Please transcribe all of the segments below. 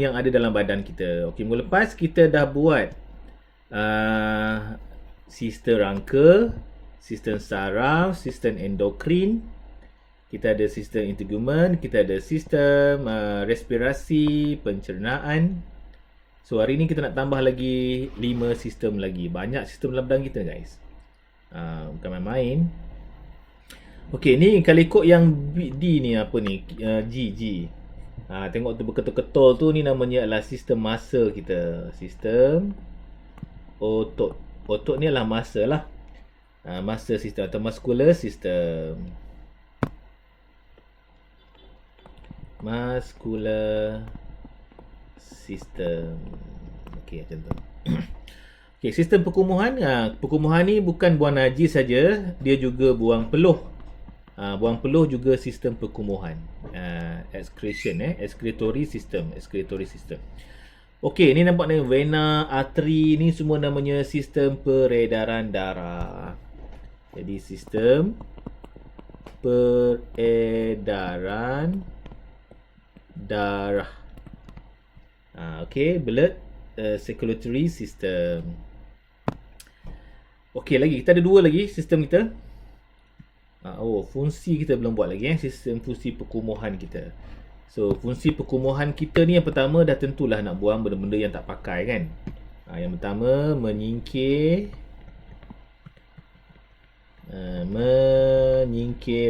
yang ada dalam badan kita. Okey, minggu lepas kita dah buat sistem rangka, sistem saraf, sistem endokrin, kita ada sistem integumen, kita ada sistem respirasi, pencernaan. So hari ni kita nak tambah lagi 5 sistem lagi. Banyak sistem dalam badan kita guys. Bukan main-main. Okey, ni kalau ikut yang D ni apa ni? G. Tengok tu berketul-ketul tu, ni namanya adalah sistem masa kita. Sistem otot. Otot ni adalah masa lah. Masa sistem atau muscular system. Muscular system. Okey, macam tu. Okey, sistem perkumuhan. Perkumuhan ni bukan buang najis saja, dia juga buang peluh. Buang peluh juga sistem perkumuhan. Excretion, excretory system. Okey, ni nampak ni vena, arteri, ni semua namanya sistem peredaran darah. Jadi sistem peredaran darah. Okey, blood circulatory system. Okey, lagi kita ada 2 lagi sistem kita. Fungsi kita belum buat lagi sistem fungsi perkumuhan kita. So, fungsi perkumuhan kita ni yang pertama dah tentulah nak buang benda-benda yang tak pakai kan. Yang pertama menyingkir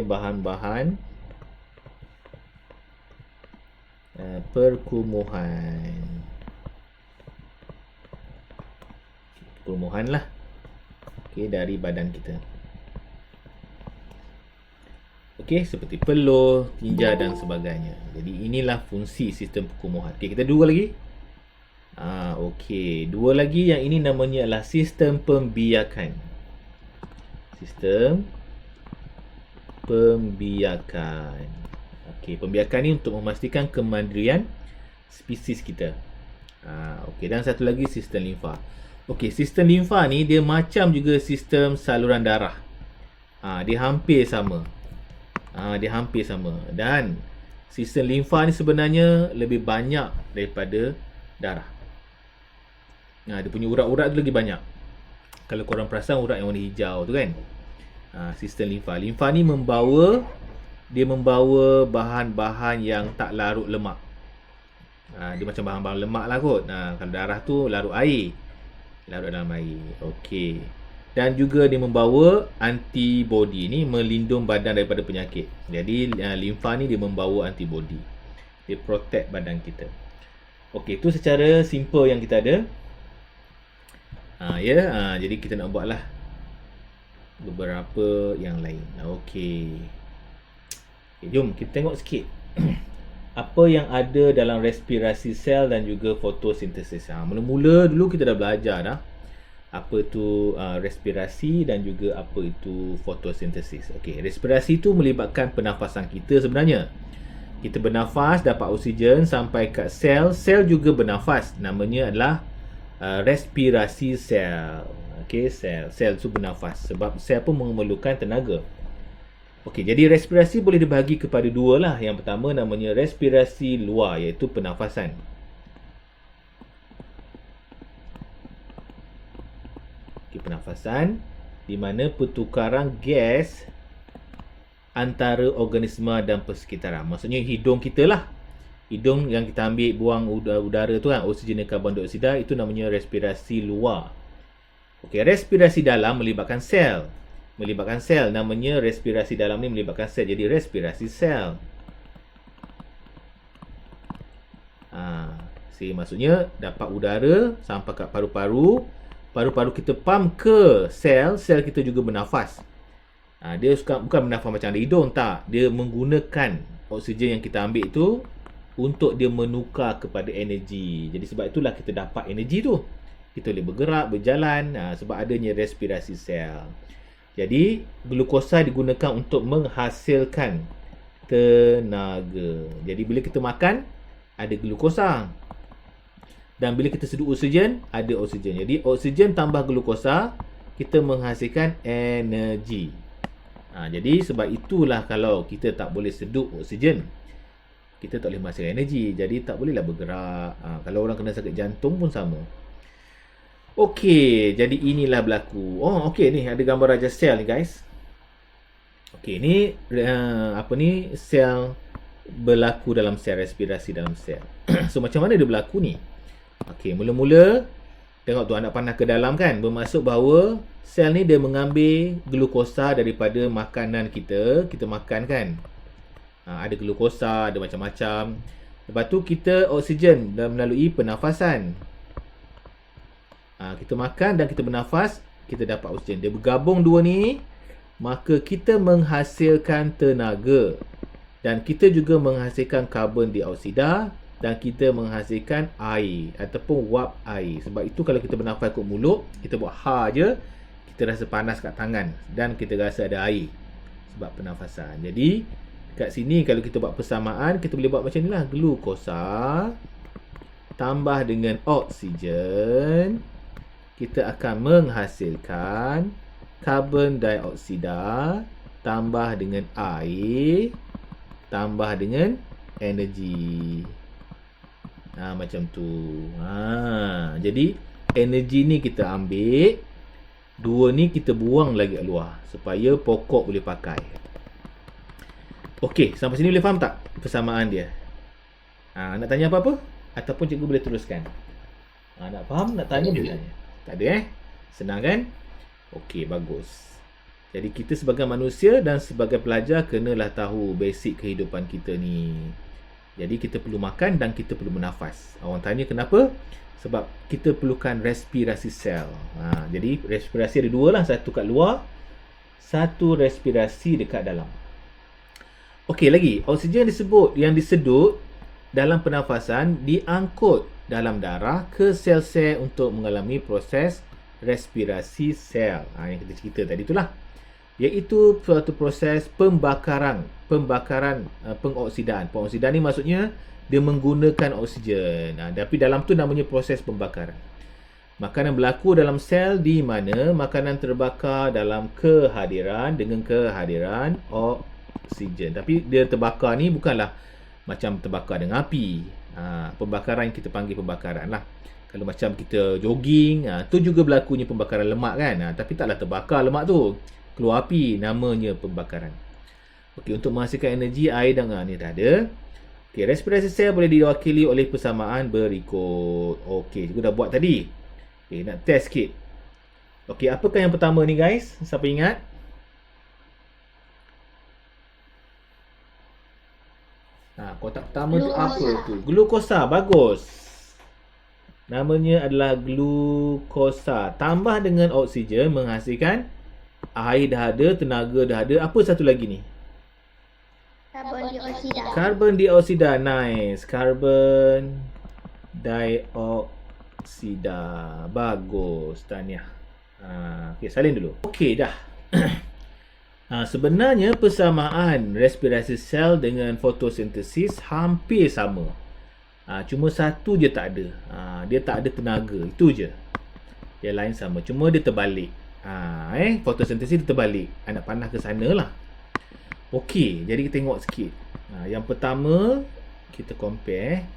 bahan-bahan perkumuhan lah. Okey, dari badan kita. Okey, seperti peluh, tinja dan sebagainya. Jadi inilah fungsi sistem perkumuhan. Okey, kita 2 lagi. Okey, 2 lagi yang ini namanya adalah sistem pembiakan. Sistem pembiakan. Okey, pembiakan ni untuk memastikan kemandirian spesies kita. Okey, dan satu lagi sistem limfa. Okey, sistem limfa ni dia macam juga sistem saluran darah. Dia hampir sama. Dan sistem limfa ni sebenarnya lebih banyak daripada darah. Dia punya urat-urat tu lagi banyak. Kalau korang perasan urat yang warna hijau tu kan. Sistem limfa. Limfa ni membawa bahan-bahan yang tak larut lemak. Dia macam bahan-bahan lemak lah kot. Kalau darah tu larut air. Larut dalam air. Okey. Dan juga dia membawa antibody, ni melindung badan daripada penyakit. Jadi limfa ni dia membawa antibody. Dia protect badan kita. Okey, tu secara simple yang kita ada. Jadi kita nak buatlah beberapa yang lain. Okey, jom kita tengok sikit apa yang ada dalam respirasi sel dan juga fotosintesis. Mula-mula dulu kita dah belajar dah apa tu respirasi dan juga apa itu fotosintesis. Okey, respirasi tu melibatkan pernafasan kita sebenarnya. Kita bernafas, dapat oksigen sampai kat sel. Sel juga bernafas. Namanya adalah respirasi sel. Okey, sel tu bernafas sebab sel pun memerlukan tenaga. Okey, jadi respirasi boleh dibahagi kepada 2 lah. Yang pertama namanya respirasi luar, iaitu pernafasan. Pernafasan di mana pertukaran gas antara organisma dan persekitaran. Maksudnya hidung kita lah. Hidung yang kita ambil buang udara tu kan, oksigen dan karbon dioksida, itu namanya respirasi luar. Okey, respirasi dalam melibatkan sel. Namanya respirasi dalam ni melibatkan sel. Jadi respirasi sel. Maksudnya dapat udara sampai kat paru-paru. Paru-paru kita pump ke sel, sel kita juga bernafas. Dia bukan bernafas macam ada hidung, tak. Dia menggunakan oksigen yang kita ambil tu untuk dia menukar kepada energi. Jadi sebab itulah kita dapat energi tu. Kita boleh bergerak, berjalan, sebab adanya respirasi sel. Jadi glukosa digunakan untuk menghasilkan tenaga. Jadi bila kita makan, ada glukosa. Dan bila kita seduh oksigen, ada oksigen. Jadi oksigen tambah glukosa, kita menghasilkan energi. Jadi sebab itulah kalau kita tak boleh seduh oksigen, kita tak boleh menghasilkan energi. Jadi tak bolehlah bergerak. Kalau orang kena sakit jantung pun sama. Okey, jadi inilah berlaku. Oh, okey ni ada gambar raja sel ni guys. Okey, ni apa ni, sel berlaku dalam sel, respirasi dalam sel. So macam mana dia berlaku ni? Okey, mula-mula tengok tu anak panah ke dalam kan, bermaksud bahawa sel ni dia mengambil glukosa daripada makanan kita makan kan. Ada glukosa, ada macam-macam. Lepas tu kita oksigen dan melalui pernafasan. Kita makan dan kita bernafas, kita dapat oksigen. Dia bergabung dua ni, maka kita menghasilkan tenaga. Dan kita juga menghasilkan karbon dioksida dan kita menghasilkan air ataupun wap air. Sebab itu kalau kita bernafas kat mulut, kita buat ha je, kita rasa panas kat tangan dan kita rasa ada air sebab pernafasan. Jadi kat sini kalau kita buat persamaan, kita boleh buat macam ni lah. Glukosa tambah dengan oksigen, kita akan menghasilkan karbon dioksida tambah dengan air tambah dengan energi. Macam tu. Jadi energi ni kita ambil, dua ni kita buang lagi kat luar supaya pokok boleh pakai. Okey, sampai sini boleh faham tak persamaan dia? Nak tanya apa-apa? Ataupun cikgu boleh teruskan? Nak faham? Nak tanya boleh tanya. Tak ada Senang kan? Okey, bagus. Jadi kita sebagai manusia dan sebagai pelajar kenalah tahu basic kehidupan kita ni. Jadi kita perlu makan dan kita perlu bernafas. Orang tanya kenapa? Sebab kita perlukan respirasi sel. Jadi respirasi ada dua lah. Satu kat luar, satu respirasi dekat dalam. Okey, lagi. Oksigen yang disedut dalam pernafasan diangkut dalam darah ke sel-sel untuk mengalami proses respirasi sel. Yang kita cerita tadi itulah. Iaitu suatu proses pembakaran, pengoksidaan. Pengoksidaan ni maksudnya dia menggunakan oksigen. Tapi dalam tu namanya proses pembakaran. Makanan berlaku dalam sel di mana makanan terbakar dalam dengan kehadiran oksigen. Tapi dia terbakar ni bukanlah macam terbakar dengan api. Pembakaran yang kita panggil pembakaran lah. Kalau macam kita jogging, tu juga berlakunya pembakaran lemak kan. Tapi taklah terbakar lemak tu, keluar api, namanya pembakaran. Okey, untuk menghasilkan energi, air dan ni dah ada. Okey, respirasi sel boleh diwakili oleh persamaan berikut. Okey, cikgu dah buat tadi. Okey, nak test sikit. Okey, apakah yang pertama ni guys? Siapa ingat? Kotak pertama tu apa tu? Glukosa. Bagus. Namanya adalah glukosa. Tambah dengan oksigen menghasilkan air dah ada, tenaga dah ada. Apa satu lagi ni? Karbon dioksida. Karbon dioksida. Nice. Karbon dioksida. Bagus. Tahniah. Okey, salin dulu. Okey, dah. Sebenarnya persamaan respirasi sel dengan fotosintesis hampir sama. Cuma satu je tak ada. Dia tak ada tenaga. Itu je. Yang lain sama. Cuma dia terbalik. Fotosintesis dia terbalik. Nak panah ke sana lah. Okey, jadi kita tengok sikit. Yang pertama, kita compare.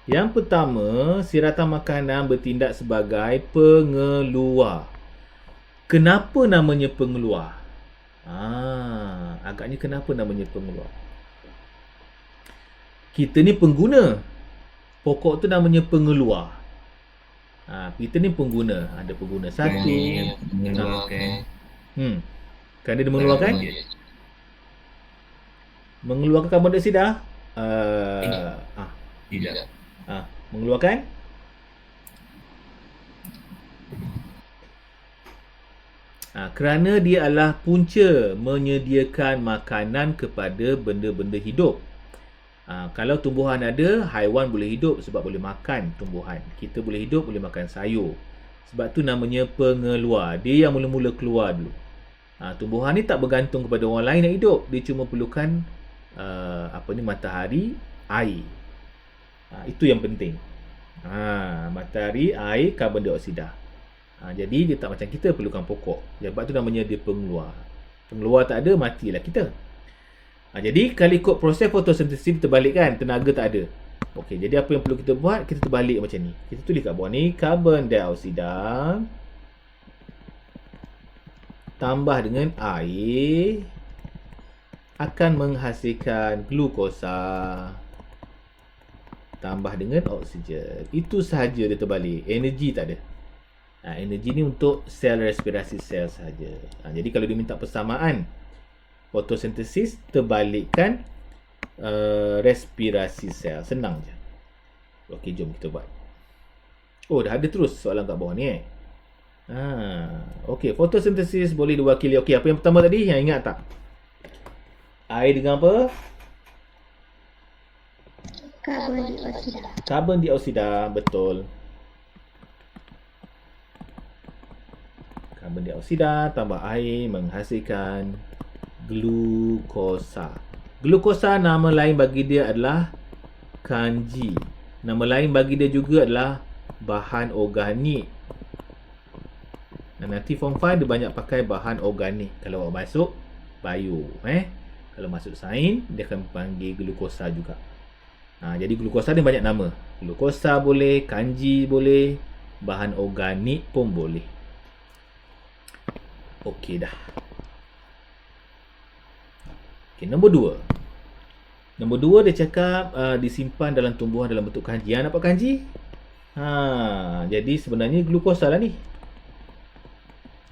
Yang pertama, siratan makanan bertindak sebagai pengeluar. Kenapa namanya pengeluar? Agaknya kenapa namanya pengeluar? Kita ni pengguna. Pokok tu namanya pengeluar. Kita ni pengguna. Ada pengguna satu. Mengeluarkan. Kerana dia mengeluarkan? Mengeluarkan karbon dioksida? Tidak. Mengeluarkan? Kerana dia adalah punca menyediakan makanan kepada benda-benda hidup. Kalau tumbuhan ada, haiwan boleh hidup sebab boleh makan tumbuhan. Kita boleh hidup, boleh makan sayur. Sebab tu namanya pengeluar. Dia yang mula-mula keluar dulu. Tumbuhan ni tak bergantung kepada orang lain nak hidup. Dia cuma perlukan matahari, air. Itu yang penting. Matahari, air, karbon dioksida. Jadi dia tak macam kita perlukan pokok. Sebab tu namanya dia pengeluar. Pengeluar tak ada, matilah kita. Jadi kalau ikut proses fotosintesis terbalikkan, tenaga tak ada. Okey, jadi apa yang perlu kita buat? Kita terbalik macam ni. Kita tulis kat bawah ni, karbon dioksida tambah dengan air akan menghasilkan glukosa tambah dengan oksigen. Itu sahaja dia terbalik. Energi tak ada. Energi ni untuk sel respirasi sel sahaja. Jadi kalau dia minta persamaan fotosintesis, terbalikkan respirasi sel. Senang je. Okey, jom kita buat. Oh, dah ada terus soalan kat bawah ni Okey, fotosintesis boleh diwakili. Okey, apa yang pertama tadi? Yang ingat tak? Air dengan apa? Karbon dioksida. Karbon dioksida, betul. Karbon dioksida tambah air menghasilkan glukosa. Glukosa nama lain bagi dia adalah kanji. Nama lain bagi dia juga adalah bahan organik. Nanti form 5 dia banyak pakai bahan organik. Kalau awak masuk bio, kalau masuk sains, dia akan panggil glukosa juga. Jadi glukosa dia banyak nama. Glukosa boleh, kanji boleh, bahan organik pun boleh. Okey dah. Okey, nombor 2. Nombor 2 dia cakap disimpan dalam tumbuhan dalam bentuk kanji. Nampak kanji? Jadi sebenarnya glukosa lah ni.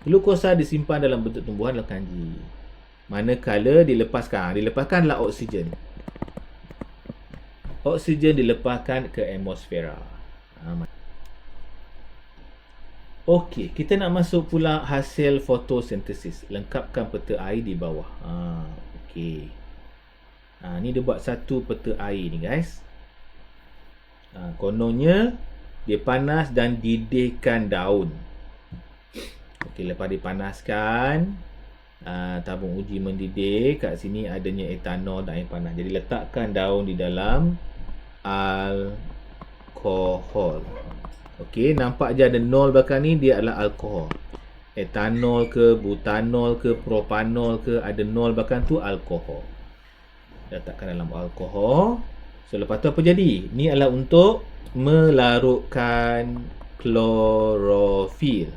Glukosa disimpan dalam bentuk tumbuhan dalam kanji. Manakala dilepaskanlah oksigen. Oksigen dilepaskan ke atmosfera. Okey, kita nak masuk pula hasil fotosintesis. Lengkapkan peta air di bawah. Okey. Ni dia buat satu peta air ni guys. Kononnya dia panas dan didihkan daun. Okey, lepas dipanaskan, tabung uji mendidih. Kat sini adanya etanol dan air panas. Jadi letakkan daun di dalam alkohol. Okey, nampak je ada nol belakang ni, dia adalah alkohol. Etanol ke, butanol ke, propanol ke, ada nol belakang tu alkohol. Letakkan dalam alkohol. So lepas tu apa jadi? Ni adalah untuk melarutkan klorofil.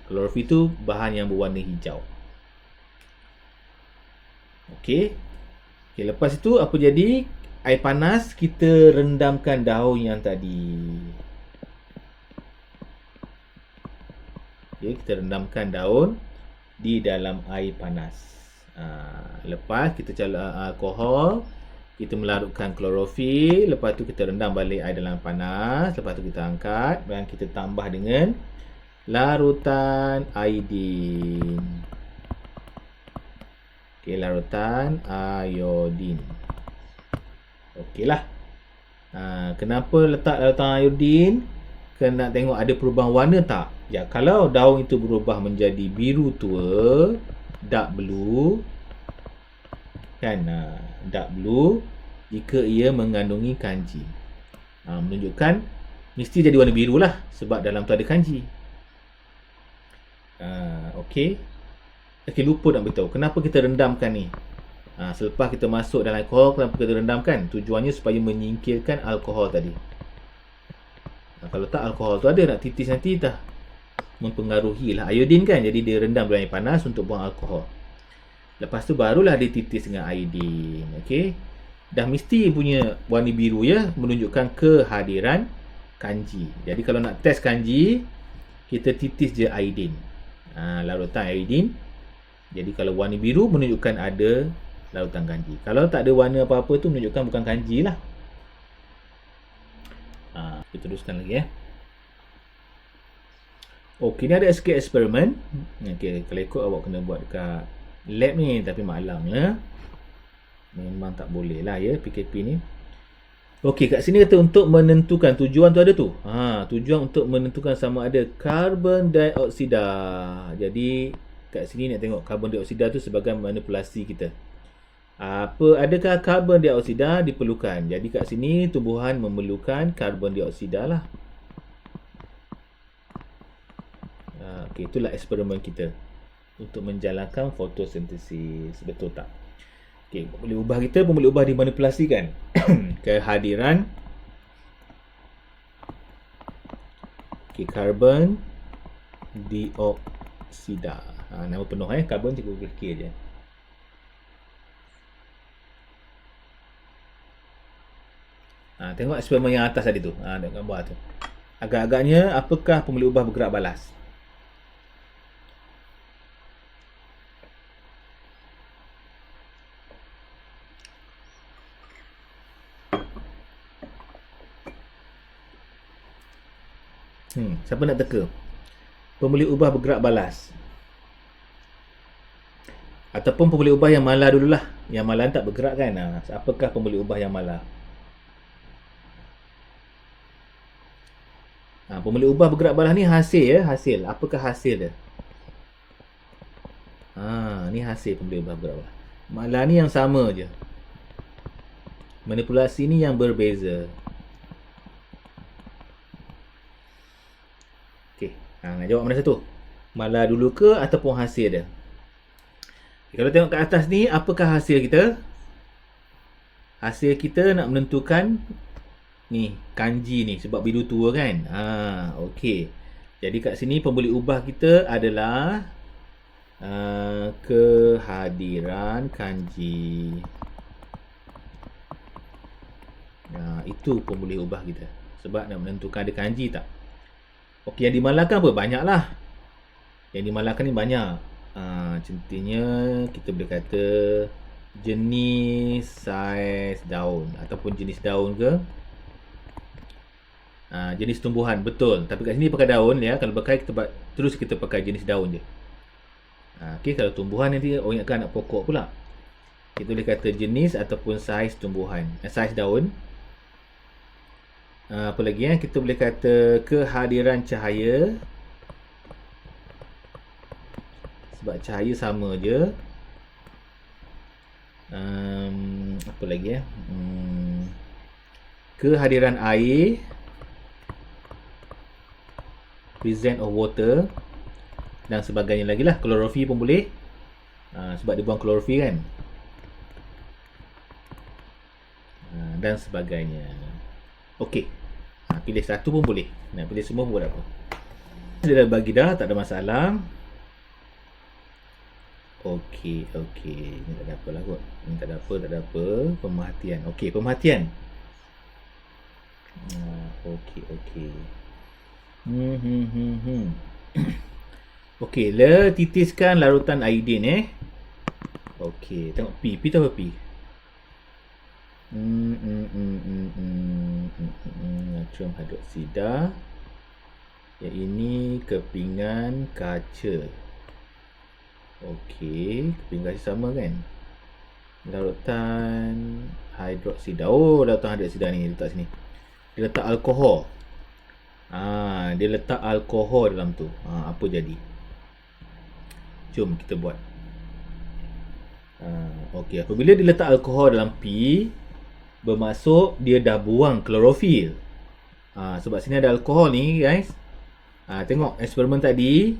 Klorofil tu bahan yang berwarna hijau. Okey. Okey, lepas itu apa jadi? Air panas, kita rendamkan daun yang tadi. Okey, kita rendamkan daun di dalam air panas. Lepas kita calon alkohol, kita melarutkan klorofil, lepas tu kita rendam balik air dalam panas, lepas tu kita angkat dan kita tambah dengan larutan iodin. Okey, larutan iodin. Okeylah. Kenapa letak larutan iodin? Kena nak tengok ada perubahan warna tak? Ya, kalau daun itu berubah menjadi biru tua, dark blue, kan, dark blue, jika ia mengandungi kanji, menunjukkan mesti jadi warna biru lah, sebab dalam tu ada kanji. Okey. Okey, lupa nak beritahu kenapa kita rendamkan ni. Selepas kita masuk dalam alkohol, kenapa kita rendamkan? Tujuannya supaya menyingkirkan alkohol tadi. Kalau tak, alkohol tu ada nak titis nanti dah mempengaruhi lah iodin kan. Jadi dia rendam dalam air panas untuk buang alkohol. Lepas tu barulah dia titis dengan iodin. Okey. Dah mesti punya warna biru ya, menunjukkan kehadiran kanji. Jadi kalau nak test kanji, kita titis je iodin. Larutan iodin. Jadi kalau warna biru menunjukkan ada larutan kanji. Kalau tak ada warna apa-apa tu menunjukkan bukan kanji lah. Kita teruskan lagi ya. Okey, ni ada sikit eksperimen. Okey, kalau ikut awak kena buat dekat lab ni, tapi malam ya. Memang tak boleh lah ya PKP ni. Okey, kat sini kata untuk menentukan tujuan tu ada tu. Tujuan untuk menentukan sama ada karbon dioksida. Jadi kat sini nak tengok karbon dioksida tu sebagai manipulasi kita. Adakah karbon dioksida diperlukan? Jadi kat sini tumbuhan memerlukan karbon dioksida lah. Okey, itulah eksperimen kita untuk menjalankan fotosintesis. Betul tak? Okey, pemboleh ubah kita, pemboleh ubah dimanipulasikan. Kehadiran karbon dioksida. Nama penuh karbon cikgu K je. Tengok eksperimen yang atas tadi tu. Tengok gambar tu. Agak-agaknya apakah pemboleh ubah bergerak balas? Siapa nak teka? Pemboleh ubah bergerak balas. Ataupun pemboleh ubah yang mala dululah. Yang mala tak bergerak kan? Apakah pemboleh ubah yang mala? Pemboleh ubah bergerak balas ni hasil hasil. Apakah hasil dia? Ni hasil pemboleh ubah bergerak balas. Mala ni yang sama je. Manipulasi ni yang berbeza. Okey, nak jawab mana satu? Mala dulu ke ataupun hasil dia? Kalau tengok kat atas ni, apakah hasil kita? Hasil kita nak menentukan ni, kanji ni sebab biru tua kan. Okey. Jadi kat sini pemboleh ubah kita adalah kehadiran kanji. Itu pemboleh ubah kita. Sebab nak menentukan ada kanji tak. Okey, yang dimalahkan apa? Banyaklah. Yang dimalahkan ni banyak. Contohnya kita boleh kata jenis saiz daun ataupun jenis daun ke jenis tumbuhan, betul. Tapi kat sini pakai daun ya. Kalau pakai kita pakai jenis daun je. Okey, kalau tumbuhan nanti orang ingatkan anak pokok pula. Kita boleh kata jenis ataupun saiz tumbuhan, saiz daun. Apa lagi kita boleh kata kehadiran cahaya. Sebab cahaya sama je. Apa lagi kehadiran air, presence of water dan sebagainya lagi lah. Klorofil pun boleh. Sebab dia buang klorofil kan. Dan sebagainya. Okey. Pilih satu pun boleh. Nak pilih semua pun apa. Dia dah bagi dah, tak ada masalah. Okey. Ni tak ada apa lah kot. Ni tak ada apa. Pemerhatian. Okey, pemerhatian. Okey. Okey, titiskan larutan iodin Okey, tengok P. P tu apa P? Natrium hidroksida. Yang ini kepingan kaca. Okey, kepingan kaca sama kan? Larutan hidroksida. Larutan hidroksida ni letak sini. Dia letak alkohol. Dia letak alkohol dalam tu. Apa jadi? Jom kita buat. Okey, apabila dia letak alkohol dalam P, bermaksud dia dah buang klorofil. Sebab sini ada alkohol ni guys. Tengok eksperimen tadi.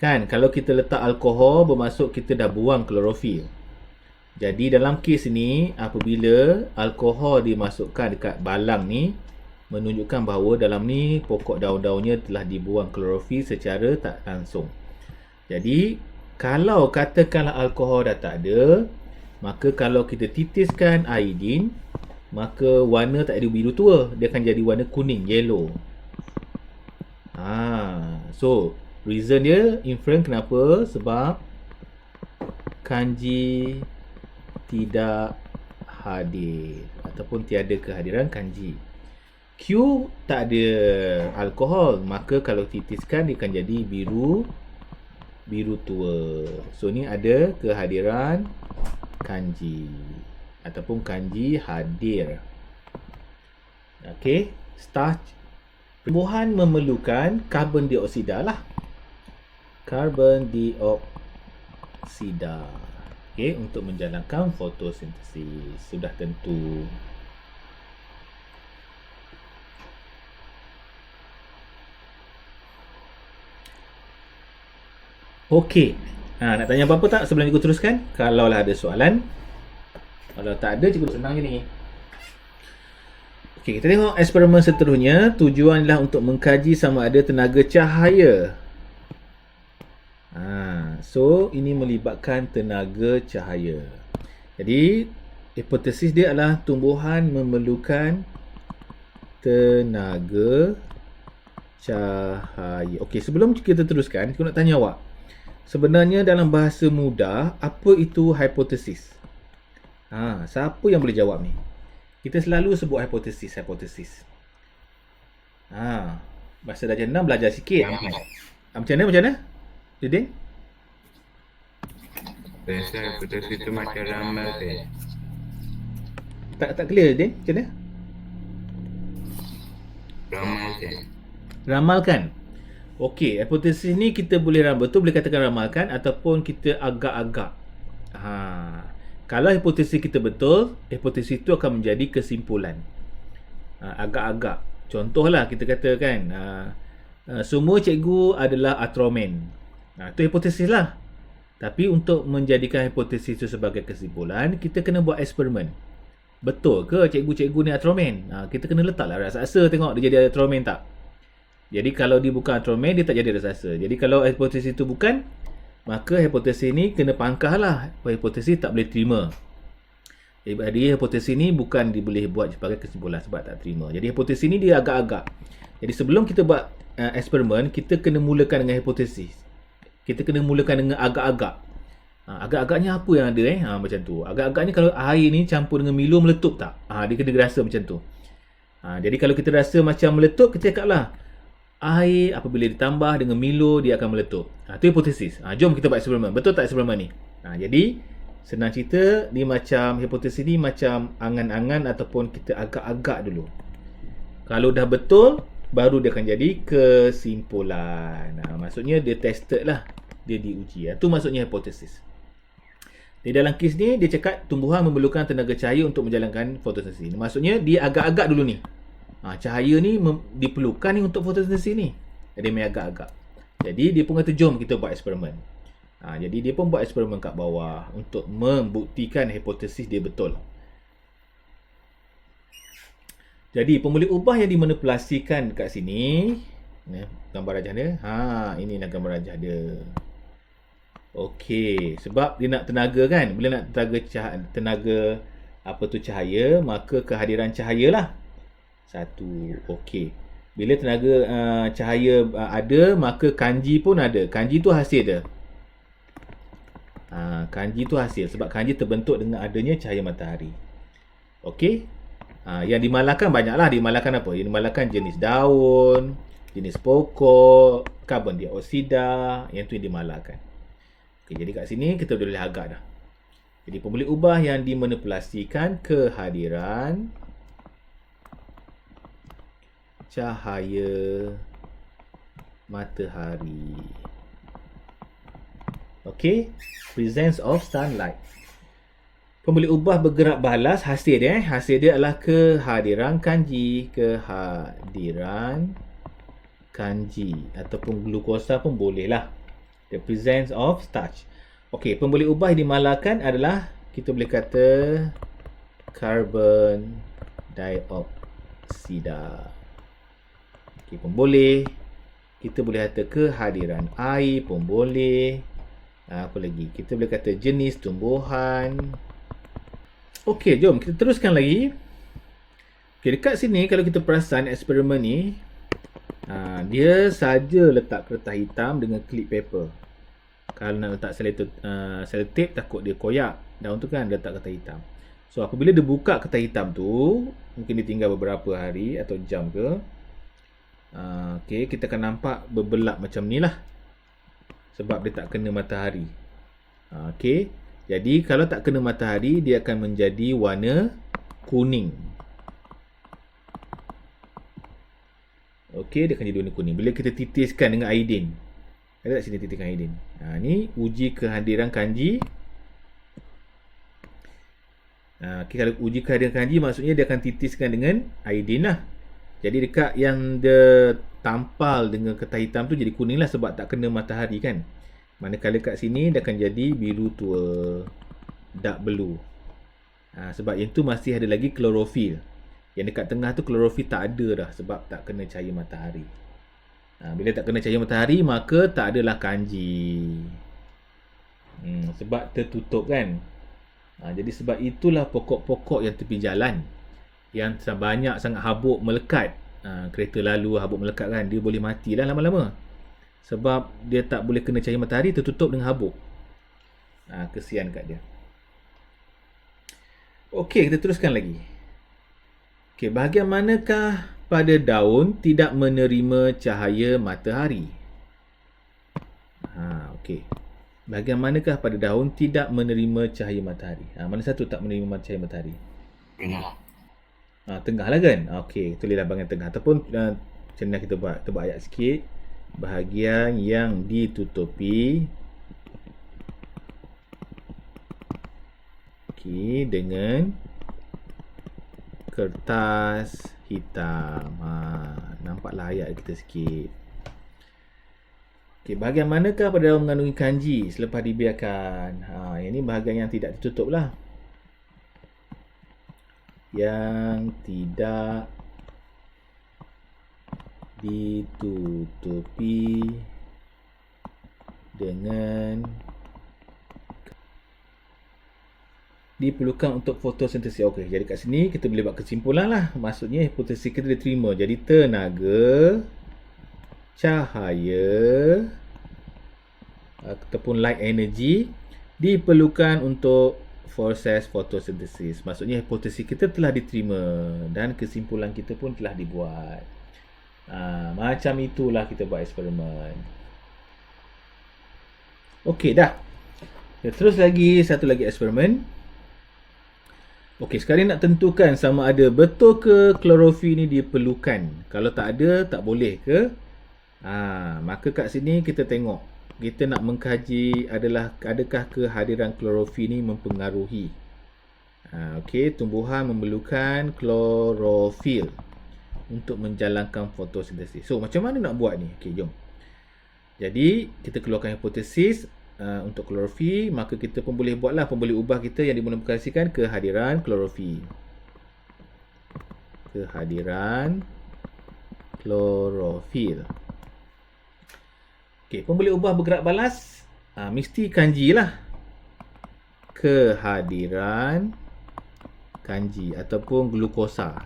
Kan, kalau kita letak alkohol, bermaksud kita dah buang klorofil. Jadi dalam kes ni, apabila alkohol dimasukkan dekat balang ni, menunjukkan bahawa dalam ni pokok daun-daunnya telah dibuang klorofil secara tak langsung. Jadi, kalau katakanlah alkohol dah tak ada, maka kalau kita titiskan iodin, maka warna tak ada biru tua. Dia akan jadi warna kuning, yellow. So, reason dia, inference kenapa? Sebab kanji tidak hadir ataupun tiada kehadiran kanji. Q tak ada alkohol, maka kalau titiskan dia akan jadi biru tua. So ni ada kehadiran kanji ataupun kanji hadir. Okey, starch. Tumbuhan memerlukan karbon dioksida lah. Karbon dioksida. Okey, untuk menjalankan fotosintesis. Sudah tentu. Okey. Nak tanya apa-apa tak sebelum aku teruskan? Kalaulah ada soalan, Kalau tak ada, cikgu senang je ni. Okey, kita tengok eksperimen seterusnya. Tujuan adalah untuk mengkaji sama ada tenaga cahaya. So, ini melibatkan tenaga cahaya. Jadi, hipotesis dia adalah tumbuhan memerlukan tenaga cahaya. Okey, sebelum kita teruskan, aku nak tanya awak. Sebenarnya dalam bahasa mudah, apa itu hipotesis? Siapa yang boleh jawab ni? Kita selalu sebut hipotesis. Bahasa darjah 6 belajar sikit. Macam mana? Jodin? Biasa hipotesis itu macam ramal ke? Tak clear, Jodin? Macam mana? Ramal ke? Ramalkan. Okey, hipotesis ni kita boleh betul boleh katakan ramalkan ataupun kita agak-agak. Kalau hipotesis kita betul, hipotesis itu akan menjadi kesimpulan. Agak-agak. Contohlah kita katakan semua cikgu adalah Ultraman. Itu hipotesis lah. Tapi untuk menjadikan hipotesis itu sebagai kesimpulan, kita kena buat eksperimen. Betul ke cikgu-cikgu ni Ultraman? Kita kena letaklah rasa-rasa tengok dia jadi Ultraman tak. Jadi kalau dia bukan Ultraman, dia tak jadi rasa-rasa. Jadi kalau hipotesis itu bukan, maka hipotesis ni kena pangkah lah. Hipotesis tak boleh terima. Jadi hipotesis ni bukan boleh buat sebagai kesimpulan sebab tak terima. Jadi hipotesis ni dia agak-agak. Jadi sebelum kita buat eksperimen, kita kena mulakan dengan hipotesis. Kita kena mulakan dengan agak-agak. Agak-agaknya apa yang ada macam tu. Agak-agaknya kalau air ni campur dengan Milo meletup tak? Dia kena rasa macam tu. Jadi kalau kita rasa macam meletup, kita cakap lah air apabila ditambah dengan Milo dia akan meletup. Itu hipotesis. Jom kita buat eksperimen. Betul tak eksperimen ni? Jadi senang cerita ni macam hipotesis ni macam angan-angan ataupun kita agak-agak dulu. Kalau dah betul, baru dia akan jadi kesimpulan. Maksudnya dia tested lah. Dia diuji. Itu maksudnya hipotesis. Di dalam kes ni, dia cakap tumbuhan memerlukan tenaga cahaya untuk menjalankan fotosintesis. Maksudnya, dia agak-agak dulu ni. Cahaya ni diperlukan ni untuk fotosintesis ni. Jadi, dia agak-agak. Jadi, dia pun kata, jom kita buat eksperimen. Jadi, dia pun buat eksperimen kat bawah untuk membuktikan hipotesis dia betul. Jadi, pemboleh ubah yang dimanipulasikan kat sini, gambar rajah dia. Inilah gambar rajah dia. Okey, sebab dia nak tenaga kan. Bila nak tenaga cahaya, maka kehadiran cahaya lah. Satu. Okey. Bila tenaga cahaya ada, maka kanji pun ada. Kanji tu hasil dia. Kanji tu hasil sebab kanji terbentuk dengan adanya cahaya matahari. Okey. Yang dimalakkan banyaklah. Dimalakkan apa? Yang dimalakkan jenis daun, jenis pokok, karbon dioksida, yang tu yang dimalakkan. Okay, jadi kat sini kita boleh agak dah. Jadi pemboleh ubah yang dimanipulasikan kehadiran cahaya matahari. Okey, presence of sunlight. Pemboleh ubah bergerak balas hasil dia. Hasil dia adalah kehadiran kanji. Kehadiran kanji ataupun glukosa pun boleh lah. The presence of starch. Okey, pemboleh ubah yang dimalakkan adalah kita boleh kata karbon dioksida. Okey, pemboleh. Kita boleh kata kehadiran air pun boleh. Apa lagi? Kita boleh kata jenis tumbuhan. Okey, jom kita teruskan lagi. Okey, dekat sini kalau kita perasan eksperimen ni, dia saja letak kertas hitam dengan klip paper. Kalau nak letak selotip takut dia koyak. Daun tu kan dia letak kertas hitam. So apabila dia buka kertas hitam tu, mungkin dia tinggal beberapa hari atau jam ke. Okey, kita akan nampak berbelak macam ni lah. Sebab dia tak kena matahari. Okey, jadi kalau tak kena matahari, dia akan menjadi warna kuning. Okey, dia akan jadi warna kuning. Bila kita titiskan dengan iodine. Ada tak sini titiskan iodine? Ni uji kehadiran kanji. Okay, kalau uji kehadiran kanji, maksudnya dia akan titiskan dengan iodine lah. Jadi dekat yang dia tampal dengan kertas hitam tu jadi kuning lah sebab tak kena matahari kan. Manakala kat sini dia akan jadi biru tua, dark blue. Sebab yang tu masih ada lagi klorofil. Yang dekat tengah tu klorofil tak ada dah sebab tak kena cahaya matahari. Bila tak kena cahaya matahari, maka tak adalah kanji. Sebab tertutup kan. Jadi sebab itulah pokok-pokok yang tepi jalan yang banyak sangat habuk melekat. Kereta lalu habuk melekat kan, dia boleh mati lah lama-lama. Sebab dia tak boleh kena cahaya matahari, tertutup dengan habuk. Kesian kat dia. Okey, kita teruskan lagi. Okey, bahagian manakah pada daun tidak menerima cahaya matahari? Okey. Bahagian manakah pada daun tidak menerima cahaya matahari? Mana satu tak menerima cahaya matahari? Tengah. Tengah lah kan? Okey, tulislah bahagian tengah. Ataupun macam mana kita buat? Kita buat ayat sikit. Bahagian yang ditutupi dengan kertas hitam. Nampaklah ayat kita sikit. Okey, bahagian manakah pada daun mengandungi kanji selepas dibiarkan? Yang ni bahagian yang tidak ditutup lah. Yang tidak ditutupi dengan diperlukan untuk fotosintesis. Okey, jadi kat sini kita boleh buat kesimpulan lah. Maksudnya hipotesis kita diterima. Jadi tenaga cahaya ataupun light energy diperlukan untuk proses fotosintesis. Maksudnya hipotesis kita telah diterima dan kesimpulan kita pun telah dibuat. Macam itulah kita buat eksperimen. Okey, dah. Kita terus lagi satu lagi eksperimen. Okey, sekarang nak tentukan sama ada betul ke klorofil ni diperlukan. Kalau tak ada, tak boleh ke? Maka kat sini kita tengok. Kita nak mengkaji adakah kehadiran klorofil ni mempengaruhi. Okey, tumbuhan memerlukan klorofil untuk menjalankan fotosintesis. So, macam mana nak buat ni? Okey, jom. Jadi, kita keluarkan hipotesis untuk klorofil, maka kita pun boleh buatlah, boleh ubah kita yang dimodifikasikan kehadiran klorofil. Kehadiran klorofil. Okey, pun boleh ubah bergerak balas. Mesti kanji lah. Kehadiran kanji ataupun glukosa.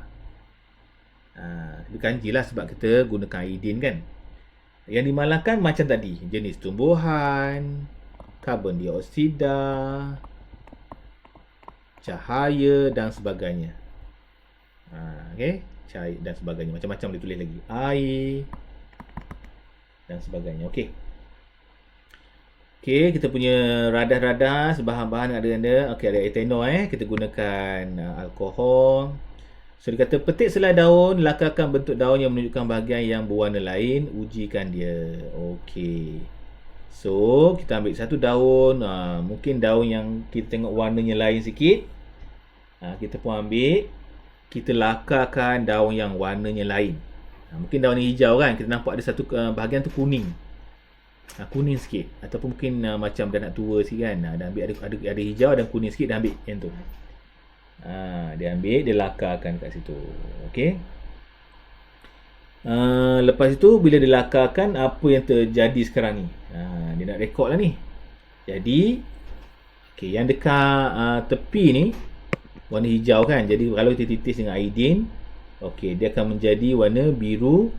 Kanji lah sebab kita gunakan iodin kan. Yang dimalangkan macam tadi, jenis tumbuhan, karbon dioksida, cahaya dan sebagainya. Okey, cahaya dan sebagainya. Macam-macam boleh tulis lagi. Air dan sebagainya. Okey. Okey, kita punya radah-radah bahan-bahan yang ada. Okey, ada etanol kita gunakan alkohol. So dia kata petik selai daun, lakarkan bentuk daun yang menunjukkan bahagian yang berwarna lain, ujikan dia. Okey. So, kita ambil satu daun, mungkin daun yang kita tengok warnanya lain sikit. Kita pun ambil, kita lakarkan daun yang warnanya lain. Mungkin daun yang hijau kan, kita nampak ada satu bahagian tu kuning. Kuning sikit ataupun mungkin macam dah nak tua sikit kan. Dah ambil ada hijau dan kuning sikit, dah ambil yang tu. Dia ambil, dia lakarkan kat situ. Okey. Lepas itu bila dilakarkan, apa yang terjadi sekarang ni? Dia nak rekod lah ni. Jadi okey, yang dekat tepi ni warna hijau kan. Jadi kalau kita titis dengan iodin, okey, dia akan menjadi warna biru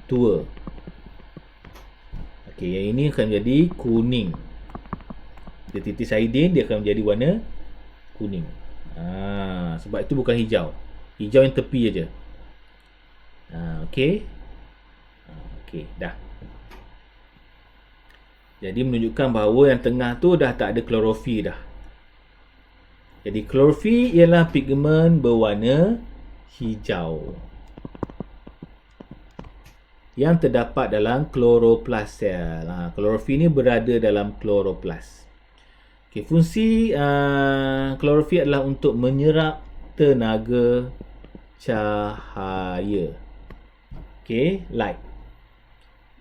tua. Okey, yang ini akan menjadi kuning. Dia titis iodin, dia akan menjadi warna kuning. Sebab itu bukan hijau. Hijau yang tepi aja. Okey. Okey, dah. Jadi menunjukkan bahawa yang tengah tu dah tak ada klorofil dah. Jadi klorofil ialah pigmen berwarna hijau yang terdapat dalam kloroplas sel. Klorofil ni berada dalam kloroplas. Okay, fungsi klorofil adalah untuk menyerap tenaga cahaya. Okay, light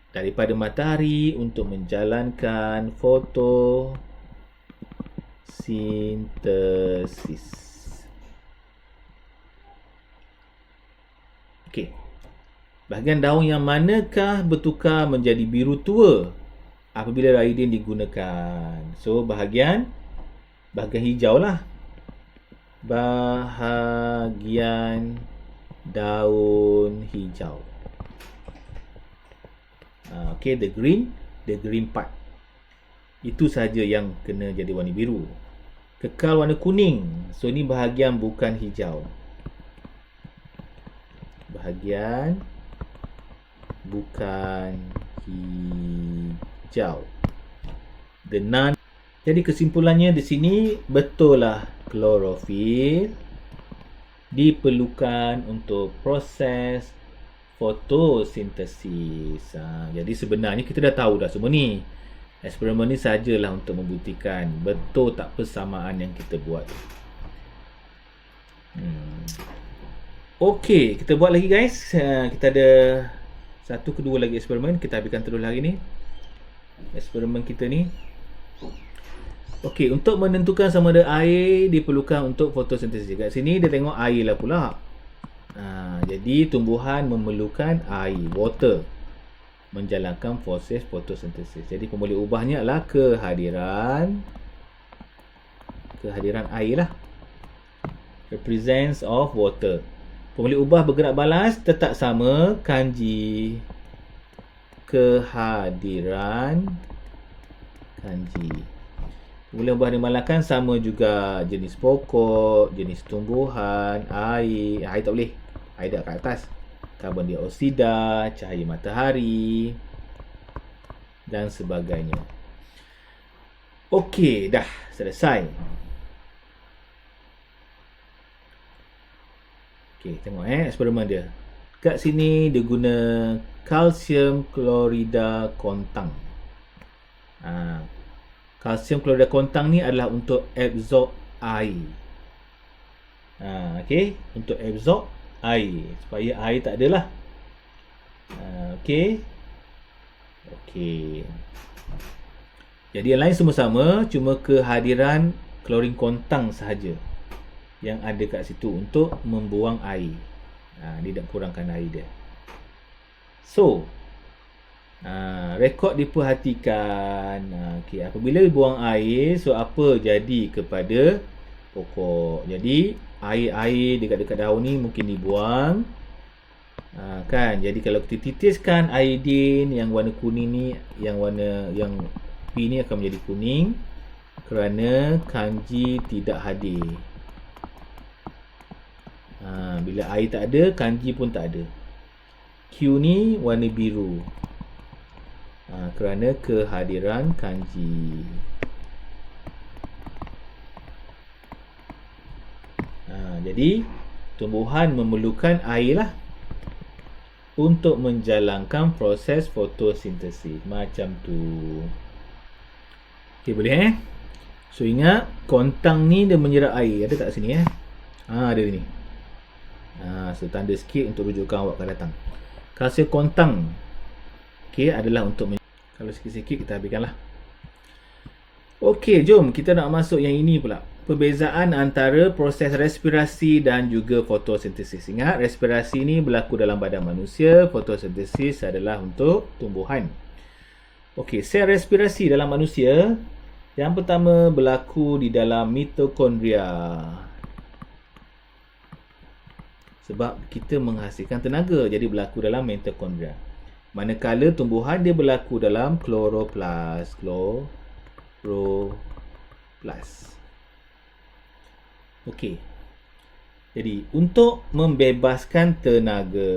daripada matahari untuk menjalankan Fotosintesis. Okey. Bahagian daun yang manakah bertukar menjadi biru tua apabila iodin digunakan? So, bahagian hijau lah. Bahagian daun hijau. Okay, the green part. Itu saja yang kena jadi warna biru. Kekal warna kuning. So, ni bahagian bukan hijau. Bahagian bukan hijau. The non. Jadi kesimpulannya di sini betul lah klorofil diperlukan untuk proses fotosintesis. Jadi sebenarnya kita dah tahu dah semua ni. Eksperimen ni sajalah untuk membuktikan betul tak persamaan yang kita buat. Okey, kita buat lagi guys. Kita ada satu kedua lagi eksperimen. Kita habiskan terus hari ni. Eksperimen kita ni. Okey, untuk menentukan sama ada air diperlukan untuk fotosintesis. Kat sini dia tengok air lah pula. Jadi tumbuhan memerlukan air, water, menjalankan proses fotosintesis. Jadi peboleh ubahnya adalah kehadiran air lah. Represents of water. Peboleh ubah bergerak balas tetap sama, kanji. Kehadiran kanji. Peboleh ubah dimalahkan sama juga, jenis pokok, jenis tumbuhan, air. Air tak boleh. Air dah kat atas. Karbon dioksida, cahaya matahari dan sebagainya. Okey, dah selesai. Okey, tengok eksperimen dia. Kat sini dia guna kalsium klorida kontang. Kalsium klorida kontang ni adalah untuk absorb air. Okey, untuk absorb air supaya air tak adalah. Okey. Jadi yang lain semua sama, cuma kehadiran klorin kontang sahaja yang ada kat situ untuk membuang air. Dia nak kurangkan air dia. So, rekod diperhatikan. Okey, apabila buang air, so apa jadi kepada pokok? Jadi air-air dekat-dekat daun ni mungkin dibuang. Kan? Jadi kalau kita titiskan iodin yang warna kuning ni, yang P ni akan menjadi kuning kerana kanji tidak hadir. Bila air tak ada, kanji pun tak ada. Q ni warna biru. Kerana kehadiran kanji. Jadi tumbuhan memerlukan air lah untuk menjalankan proses fotosintesis. Macam tu. Okey, boleh So ingat, kontang ni dia menyerap air. Ada tak sini ada ni. So tanda sikit untuk rujukan awak akan datang. Kalsium kontang adalah untuk kalau sikit-sikit kita habiskan lah. Okey, jom kita nak masuk yang ini pula. Perbezaan antara proses respirasi dan juga fotosintesis. Ingat, respirasi ni berlaku dalam badan manusia, fotosintesis adalah untuk tumbuhan. Okey, sel respirasi dalam manusia yang pertama berlaku di dalam mitokondria. Sebab kita menghasilkan tenaga, jadi berlaku dalam mitokondria. Manakala tumbuhan dia berlaku dalam kloroplas. Okey. Jadi untuk membebaskan tenaga,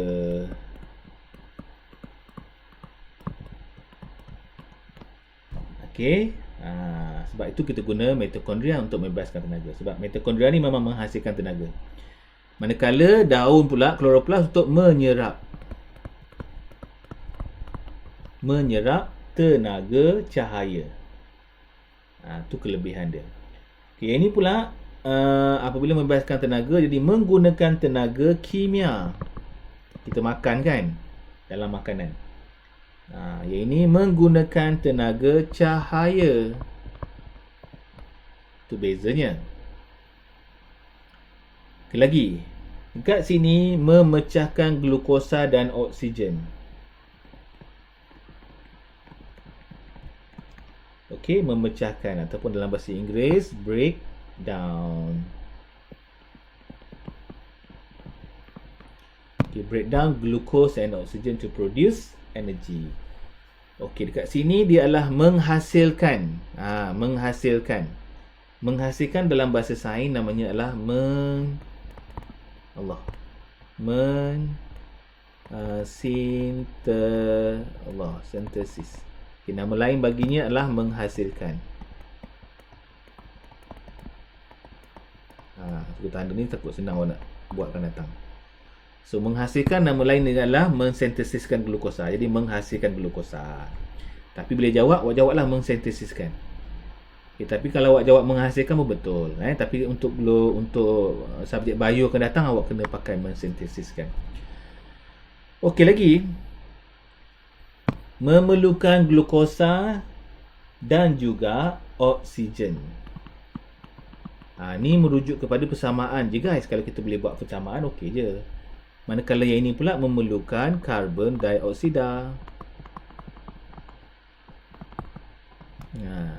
okey, sebab itu kita guna mitokondria untuk membebaskan tenaga. Sebab mitokondria ni memang menghasilkan tenaga. Manakala daun pula kloroplas untuk menyerap tenaga cahaya. Itu kelebihan dia. Okey, ini pula apabila membebaskan tenaga, jadi menggunakan tenaga kimia. Kita makan kan dalam makanan. Yang ini menggunakan tenaga cahaya. Itu bezanya. Okay, lagi. Dekat sini memecahkan glukosa dan oksigen. Okey, memecahkan ataupun dalam bahasa Inggeris break down. Okay, break down glucose and oxygen to produce energy. Okey, dekat sini dia adalah menghasilkan. Menghasilkan. Menghasilkan dalam bahasa sains namanya adalah sintesis. Okay, nama lain baginya adalah menghasilkan. Aku tanda ni takut senang awak nak buatkan datang. So, menghasilkan nama lain adalah mensintesiskan glukosa. Jadi, menghasilkan glukosa. Tapi bila jawab, awak jawablah mensintesiskan. Okay, tapi kalau awak jawab menghasilkan pun betul. Tapi untuk subjek bio akan datang, awak kena pakai mensintesiskan. Okey, lagi. Memerlukan glukosa dan juga oksigen. Ni merujuk kepada persamaan je guys. Kalau kita boleh buat persamaan, okey je. Manakala yang ini pula memerlukan karbon dioksida.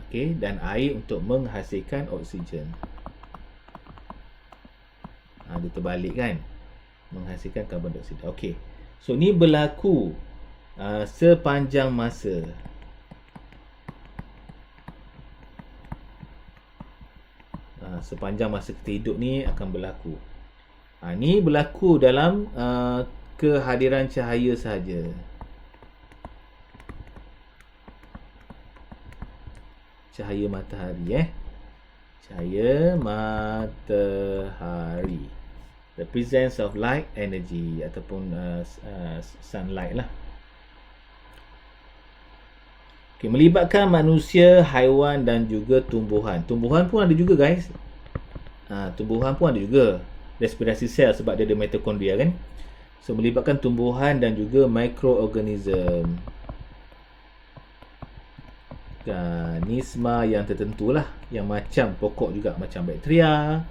Okey, dan air untuk menghasilkan oksigen. Dia terbalik kan? Menghasilkan karbon dioksida. Okey. So, ni berlaku sepanjang masa. Sepanjang masa kita hidup ni akan berlaku. Ni berlaku dalam kehadiran cahaya sahaja. Cahaya matahari Cahaya matahari. The presence of light energy ataupun sunlight lah. Okay, melibatkan manusia, haiwan dan juga tumbuhan. Tumbuhan pun ada juga guys. Tumbuhan pun ada juga respirasi sel sebab dia ada mitokondria kan. So, melibatkan tumbuhan dan juga mikroorganism. Organisma yang tertentu lah. Yang macam pokok juga. Macam bakteria,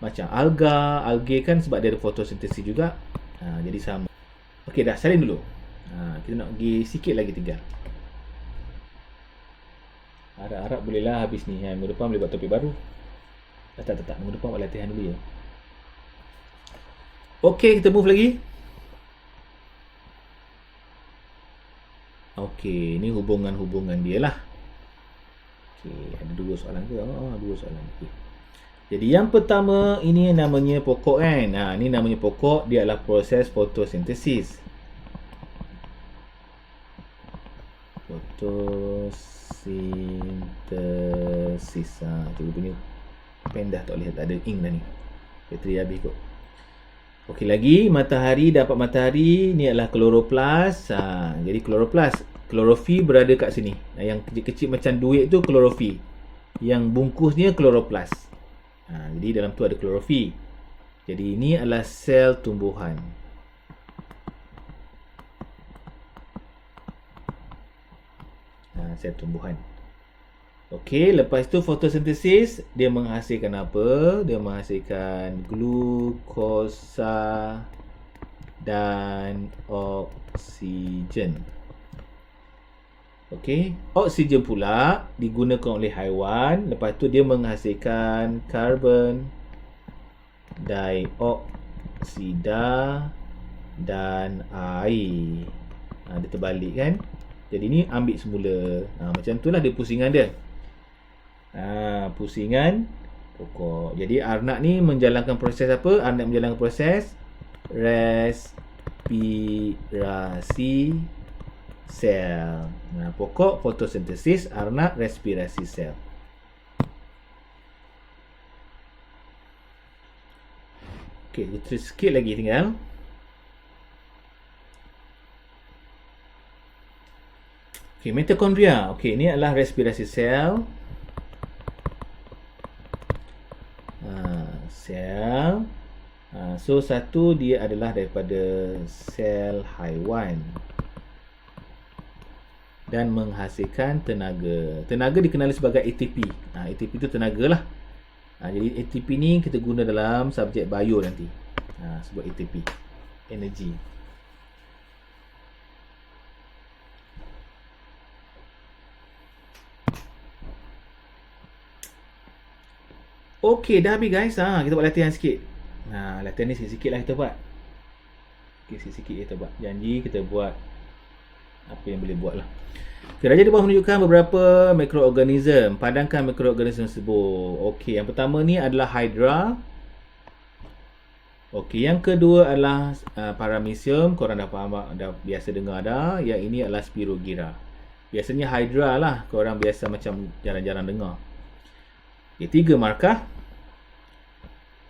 macam algae kan sebab dia ada fotosintesis juga. Jadi sama. Okey, dah salin dulu. Kita nak pergi sikit lagi tinggal. Harap-harap bolehlah habis ni. Minggu depan boleh buat topik baru. Tak. Minggu depan buat latihan dulu ya. Okey, kita move lagi. Okey, ni hubungan-hubungan dia lah. Okey, ada dua soalan ke? Dua soalan. Okay. Jadi yang pertama, ini namanya pokok kan. Ni namanya pokok, dia adalah proses fotosintesis. Fotosintesis. Cuba punya pen dah tak lihat, tak ada ink dah ni. Bateri habis kot. Okey, lagi matahari, dapat matahari ni adalah kloroplas. Jadi klorofil berada kat sini. Yang kecil-kecil macam duit tu klorofil. Yang bungkusnya kloroplas. Jadi dalam tu ada klorofil. Jadi ini adalah sel tumbuhan. Sel tumbuhan. Okey, lepas tu fotosintesis dia menghasilkan apa? Dia menghasilkan glukosa dan oksigen. Okey, oksigen pula digunakan oleh haiwan. Lepas tu dia menghasilkan karbon dioksida dan air. Dia terbalik kan? Jadi ni ambil semula. Macam tu lah dia pusingan dia. Pusingan pokok. Jadi Arnab ni menjalankan proses apa? Arnab menjalankan proses respirasi sel. Pokok fotosintesis, Arnab respirasi sel. Okey, sikit lagi tinggal. Okey, mitokondria. Okey, ini adalah respirasi sel. Sel. So satu dia adalah daripada sel haiwan dan menghasilkan tenaga. Tenaga dikenali sebagai ATP. ATP itu tenaga lah. Jadi ATP ni kita guna dalam subjek bio nanti. Sebut ATP, energy. Okey, dah habis guys. Kita buat latihan sikit. Latihan ni sikit-sikit lah kita buat. Okey, sikit-sikit kita buat. Janji kita buat apa yang boleh buat lah. Okay, Raja di bawah menunjukkan beberapa mikroorganism. Padangkan mikroorganism tersebut. Okey, yang pertama ni adalah Hydra. Okey, yang kedua adalah Paramecium. Korang dah faham, dah biasa dengar dah. Yang ini adalah Spirogyra. Biasanya Hydra lah. Korang biasa macam jarang-jarang dengar. Okey, 3 markah.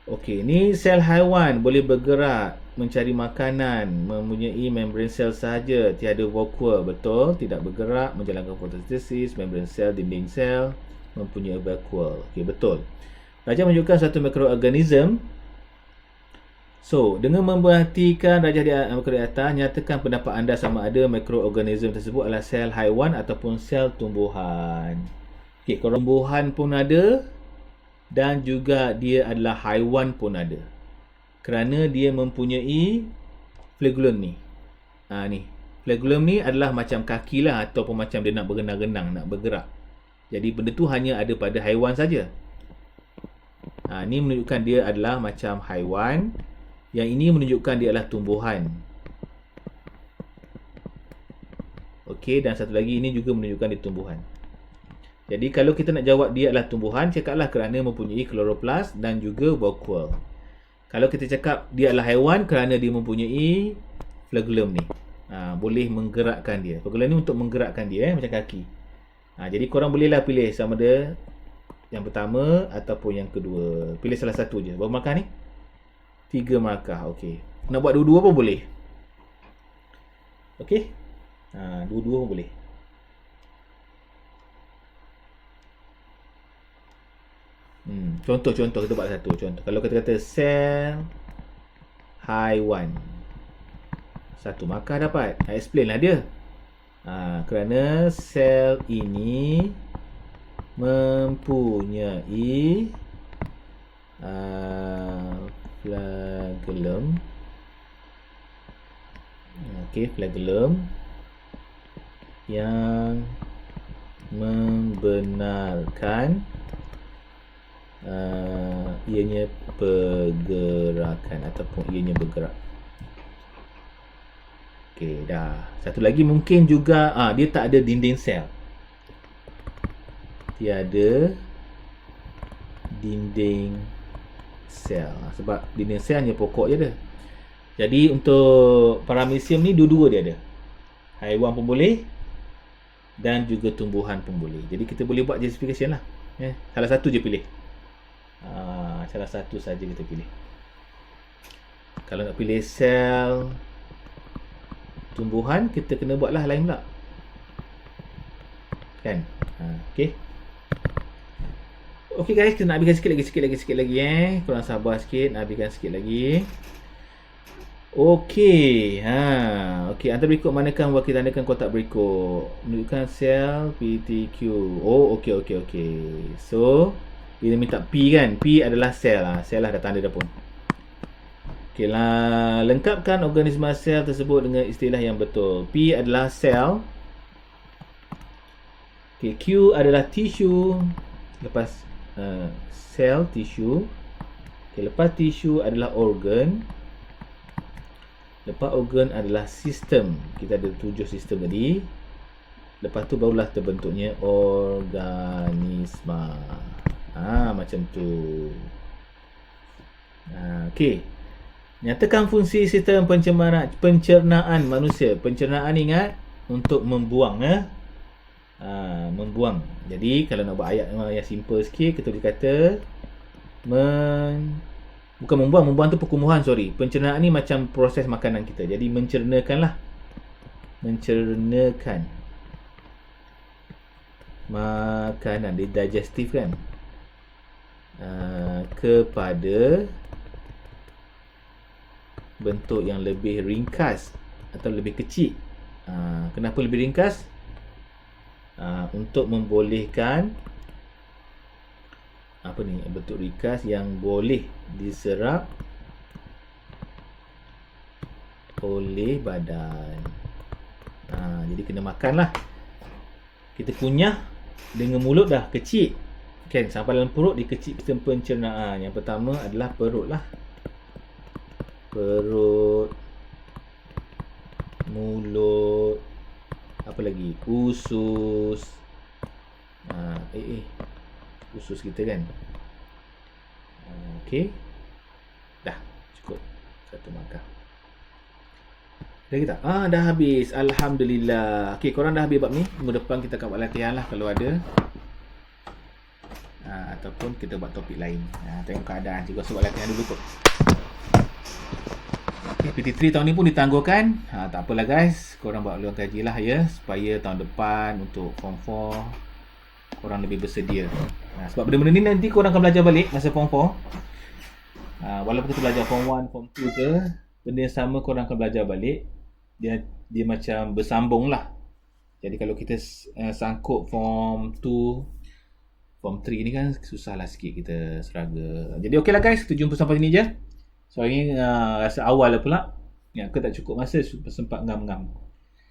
Okey, ni sel haiwan boleh bergerak, mencari makanan, mempunyai membrane sel sahaja, tiada vakuol. Betul, tidak bergerak, menjalankan fotosintesis, membrane sel, dinding sel, mempunyai vakuol. Okey, betul. Raja menunjukkan satu mikroorganism. So, dengan memperhatikan Raja di atas, nyatakan pendapat anda sama ada mikroorganism tersebut adalah sel haiwan ataupun sel tumbuhan. Okey, kalau tumbuhan pun ada dan juga dia adalah haiwan pun ada. Kerana dia mempunyai flagellum ni. Ni. Flagellum ni adalah macam kaki lah ataupun macam dia nak berenang-renang, nak bergerak. Jadi benda tu hanya ada pada haiwan saja. Ni menunjukkan dia adalah macam haiwan. Yang ini menunjukkan dia adalah tumbuhan. Okey, dan satu lagi ini juga menunjukkan dia tumbuhan. Jadi kalau kita nak jawab dia adalah tumbuhan, cakaplah kerana mempunyai chloroplast dan juga vakuol. Kalau kita cakap dia adalah haiwan kerana dia mempunyai flagellum ni. Boleh menggerakkan dia. Flagellum ni untuk menggerakkan dia macam kaki. Jadi korang bolehlah pilih sama ada yang pertama ataupun yang kedua. Pilih salah satu je. Berapa markah ni? 3 markah. Okey. Nak buat dua-dua pun boleh. Okey. Dua-dua pun boleh. Contoh kita buat satu contoh. Kalau kita kata sel haiwan, 1 markah dapat. Explain lah dia. Kerana sel ini mempunyai flagellum. Okey, flagellum yang membenarkan ianya pergerakan ataupun ianya bergerak. Okey, dah. Satu lagi mungkin juga dia tak ada dinding sel. Tiada dinding sel. Sebab dinding sel hanya pokok je ada. Jadi untuk Paramecium ni dua-dua dia ada. Haiwan pun boleh dan juga tumbuhan pun boleh. Jadi kita boleh buat justification lah. Salah satu je pilih. Salah satu saja kita pilih. Kalau nak pilih sel tumbuhan, kita kena buatlah lain pula. Kan? Okey. Okey guys, kita nak habiskan sikit lagi Korang sabar sikit, nak habiskan sikit lagi. Okey. Okey, antara berikut manakah buat kita tandakan kotak berikut? Menunjukkan sel PTQ. Okey. So, dia minta P kan? P adalah sel. Sel lah dah tanda dah pun. Okey lah, lengkapkan organisma sel tersebut dengan istilah yang betul. P adalah sel. Okey, Q adalah tissue. Lepas sel, tissue. Okey, lepas tissue adalah organ. Lepas organ adalah sistem. Kita ada 7 sistem tadi. Lepas tu barulah terbentuknya organisma. Macam tu. Okey. Nyatakan fungsi sistem pencernaan manusia. Pencernaan ingat untuk membuang membuang. Jadi kalau nak buat ayat yang simple sikit, kita boleh kata bukan membuang tu perkumuhan, sorry. Pencernaan ni macam proses makanan kita. Jadi mencernakan lah. Mencernakan makanan, dia digestif kan. Kepada bentuk yang lebih ringkas atau lebih kecil. Kenapa lebih ringkas? Untuk membolehkan apa ni, bentuk ringkas yang boleh diserap oleh badan. Jadi kena makan lah. Kita kunyah dengan mulut dah kecil kan, sampai dalam perut dia kecil sistem pencernaan. Yang pertama adalah perut lah. Perut, mulut, apa lagi, usus. Usus kita kan. Okey. Dah cukup satu makan. Dah kita? Dah habis. Alhamdulillah. Okey, korang dah habis bab ni. Minggu depan kita akan buat latihan lah kalau ada. Ataupun kita buat topik lain. Tengok keadaan. Cikgu rasa buat latihan dulu kot. Okay, PT3 tahun ni pun ditangguhkan. Tak apalah guys. Korang buat luang kaji lah ya. Supaya tahun depan untuk Form 4 korang lebih bersedia. Sebab benda-benda ni nanti korang akan belajar balik masa Form 4. Walaupun kita belajar Form 1, Form 2 ke, benda yang sama korang akan belajar balik. Dia macam bersambung lah. Jadi kalau kita sangkut Form 2, Form 3 ni kan susah lah sikit kita struggle. Jadi okey lah guys, kita jumpa sampai sini je. So hari ni rasa awal lah pula. Aku tak cukup masa sempat ngam-ngam.